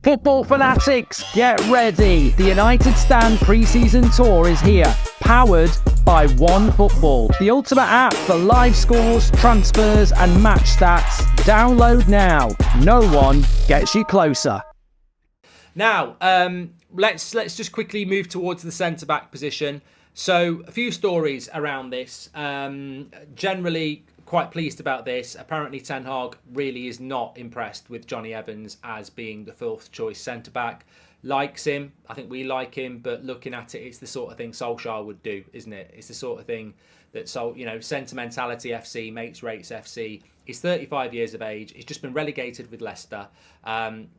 Football fanatics, get ready. The United Stand pre-season tour is here, powered by One Football, the ultimate app for live scores, transfers and match stats. Download now. No one gets you closer. Now, let's just quickly move towards the centre-back position. So, a few stories around this. Generally, quite pleased about this. Apparently, Ten Hag really is not impressed with Johnny Evans as being the fourth choice centre-back. Likes him. I think we like him, but looking at it, it's the sort of thing Solskjaer would do, isn't it? It's the sort of thing that, Sentimentality FC, Mates Rates FC. He's 35 years of age. He's just been relegated with Leicester.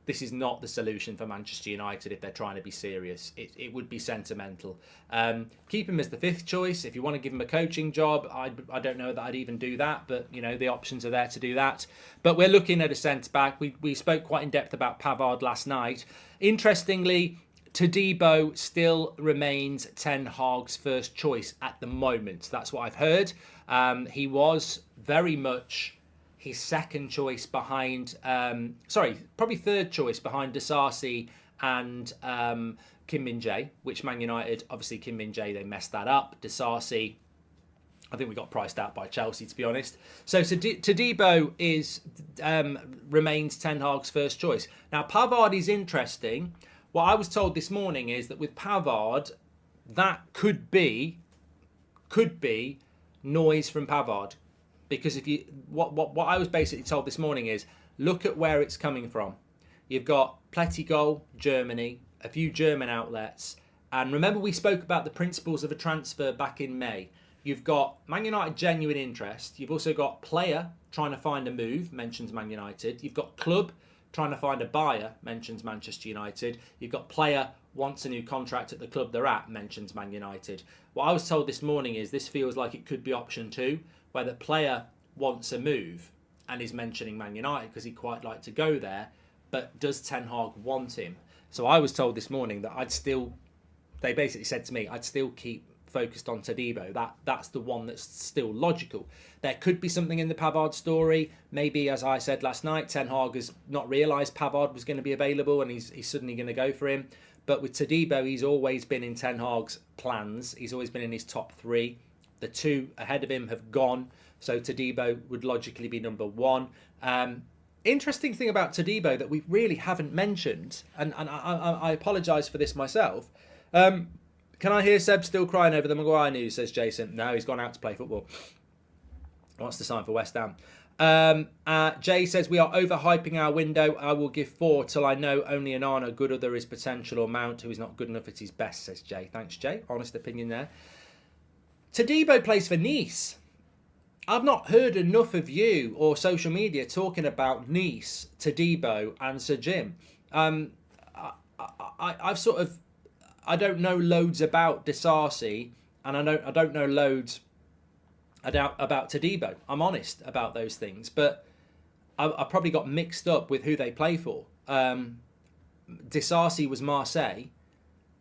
This is not the solution for Manchester United if they're trying to be serious. It would be sentimental. Keep him as the fifth choice. If you want to give him a coaching job, I don't know that I'd even do that, but the options are there to do that. But we're looking at a centre-back. We spoke quite in depth about Pavard last night. Interestingly, Todibo still remains Ten Hag's first choice at the moment. That's what I've heard. He was very much his second choice behind, probably third choice behind Disasi and Kim Min-jae, which Man United, obviously Kim Min-jae, they messed that up. Disasi, I think we got priced out by Chelsea, to be honest. So Todibo remains Ten Hag's first choice. Now, Pavard is interesting. What I was told this morning is that with Pavard, that could be noise from Pavard. Because what I was basically told this morning is, look at where it's coming from. You've got Plettigol, Germany, a few German outlets. And remember we spoke about the principles of a transfer back in May. You've got Man United genuine interest. You've also got player trying to find a move, mentions Man United. You've got club trying to find a buyer, mentions Manchester United. You've got player wants a new contract at the club they're at, mentions Man United. What I was told this morning is this feels like it could be option 2, where the player wants a move and is mentioning Man United because he'd quite like to go there, but does Ten Hag want him? So I was told this morning that they basically said to me, I'd still keep focused on Todibo. That's the one that's still logical. There could be something in the Pavard story. Maybe, as I said last night, Ten Hag has not realised Pavard was going to be available and he's suddenly going to go for him. But with Todibo, he's always been in Ten Hag's plans. He's always been in his top 3. The 2 ahead of him have gone. So Todibo would logically be number 1. Interesting thing about Todibo that we really haven't mentioned, and I apologise for this myself. Can I hear Seb still crying over the Maguire news, says Jason. No, he's gone out to play football. Wants to sign for West Ham. Jay says, we are overhyping our window. I will give 4 till I know only Onana, good other is potential, or Mount, who is not good enough at his best, says Jay. Thanks, Jay. Honest opinion there. Todibo plays for Nice. I've not heard enough of you or social media talking about Nice, Todibo and Sir Jim. I don't know loads about Disasi, and I don't know loads about Todibo. I'm honest about those things, but I probably got mixed up with who they play for. Disasi was Marseille.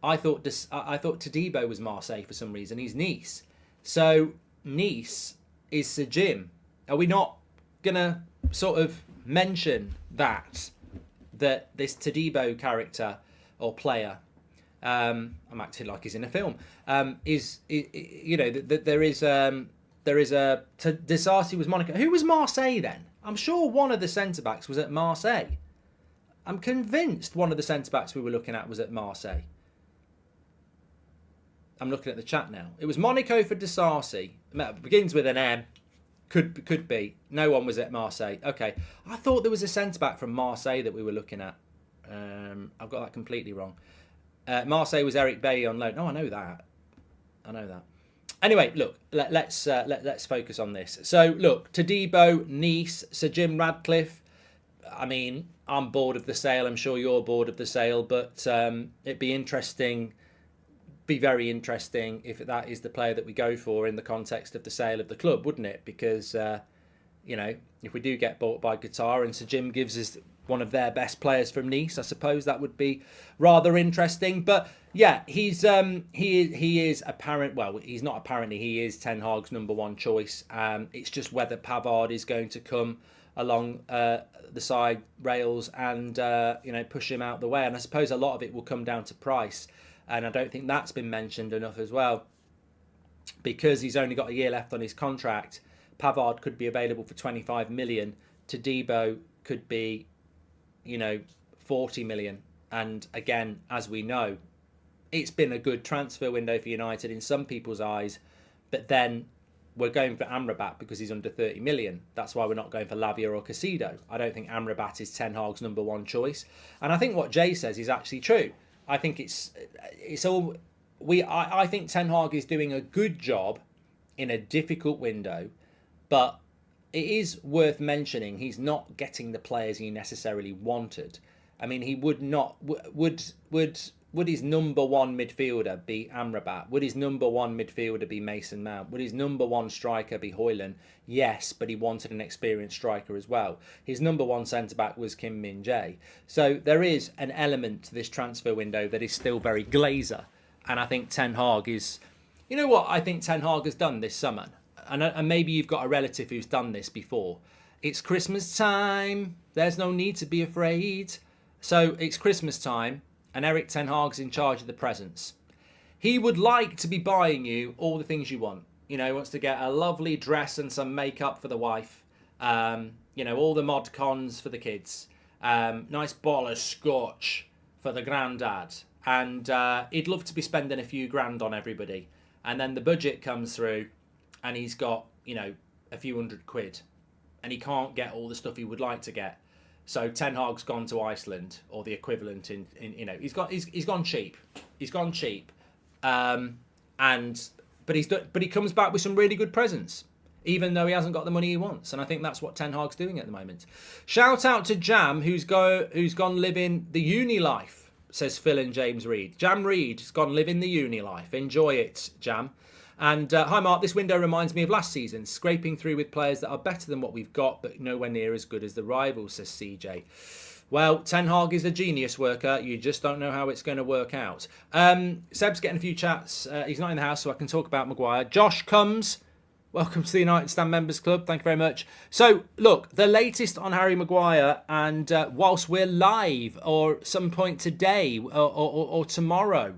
I thought Todibo was Marseille for some reason. He's Nice. So Nice is Sir Jim. Are we not gonna sort of mention that this Todibo character or player? I'm acting like he's in a film. There is Disasi was Monaco. Who was Marseille then? I'm sure one of the centre backs was at Marseille. I'm convinced one of the centre backs we were looking at was at Marseille. I'm looking at the chat now. It was Monaco for Disasi. It begins with an M. Could be. No one was at Marseille. Okay. I thought there was a centre back from Marseille that we were looking at. I've got that completely wrong. Marseille was Eric Bailly on loan. Oh, I know that. Anyway, look, let's focus on this. So, look, Todibo, Nice, Sir Jim Radcliffe. I mean, I'm bored of the sale. I'm sure you're bored of the sale, but it'd be interesting, be very interesting if that is the player that we go for in the context of the sale of the club, wouldn't it? Because, if we do get bought by Qatar and Sir Jim gives us one of their best players from Nice, I suppose that would be rather interesting. But yeah, he is apparent. Well, he's not apparently. He is Ten Hag's number 1 choice. It's just whether Pavard is going to come along the side rails and push him out the way. And I suppose a lot of it will come down to price, and I don't think that's been mentioned enough as well, because he's only got a year left on his contract. Pavard could be available for 25 million. Todibo could be 40 million. And again, as we know, it's been a good transfer window for United in some people's eyes, but then we're going for Amrabat because he's under 30 million. That's why we're not going for Lavia or Casido. I don't think Amrabat is Ten Hag's number one choice. And I think what Jay says is actually true. I think I think Ten Hag is doing a good job in a difficult window, but it is worth mentioning he's not getting the players he necessarily wanted. I mean, he would not would his number one midfielder be Amrabat? Would his number one midfielder be Mason Mount? Would his number one striker be Højlund? Yes, but he wanted an experienced striker as well. His number one centre-back was Kim Min-jae. So there is an element to this transfer window that is still very Glazer. And I think Ten Hag is... You know what I think Ten Hag has done this summer? And maybe you've got a relative who's done this before. It's Christmas time. There's no need to be afraid. So it's Christmas time, and Erik Ten Hag's in charge of the presents. He would like to be buying you all the things you want. He wants to get a lovely dress and some makeup for the wife. All the mod cons for the kids. Nice bottle of scotch for the granddad. And he'd love to be spending a few grand on everybody. And then the budget comes through, and he's got, a few £100. And he can't get all the stuff he would like to get. So Ten Hag's gone to Iceland, or the equivalent in he's gone cheap. He's gone cheap, but he comes back with some really good presents, even though he hasn't got the money he wants. And I think that's what Ten Hag's doing at the moment. Shout out to Jam, who's gone living the uni life, says Phil and James Reed. Jam Reed has gone living the uni life. Enjoy it, Jam. And hi Mark, this window reminds me of last season, scraping through with players that are better than what we've got, but nowhere near as good as the rivals, says CJ. Well, Ten Hag is a genius worker. You just don't know how it's going to work out. Seb's getting a few chats. He's not in the house, so I can talk about Maguire. Josh Comes, welcome to the United Stand Members Club. Thank you very much. So, look, the latest on Harry Maguire, and whilst we're live, or some point today or tomorrow,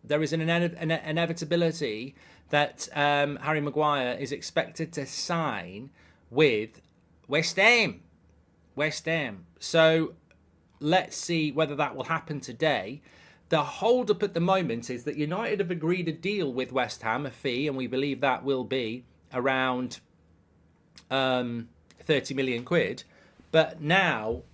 there is an inevitability that Harry Maguire is expected to sign with West Ham. So let's see whether that will happen today. The hold-up at the moment is that United have agreed a deal with West Ham, a fee, and we believe that will be around 30 million quid. But now...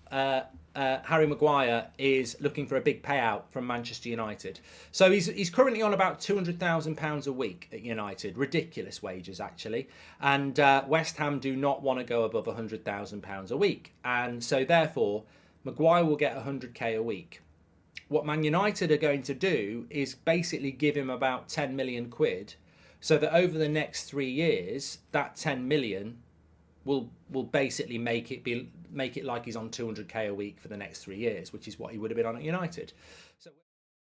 Harry Maguire is looking for a big payout from Manchester United. So he's currently on about £200,000 a week at United. Ridiculous wages, actually. And West Ham do not want to go above £100,000 a week. And so, therefore, Maguire will get 100k a week. What Man United are going to do is basically give him about 10 million quid, so that over the next 3 years, that 10 million will basically make it like he's on 200k a week for the next 3 years, which is what he would have been on at United. So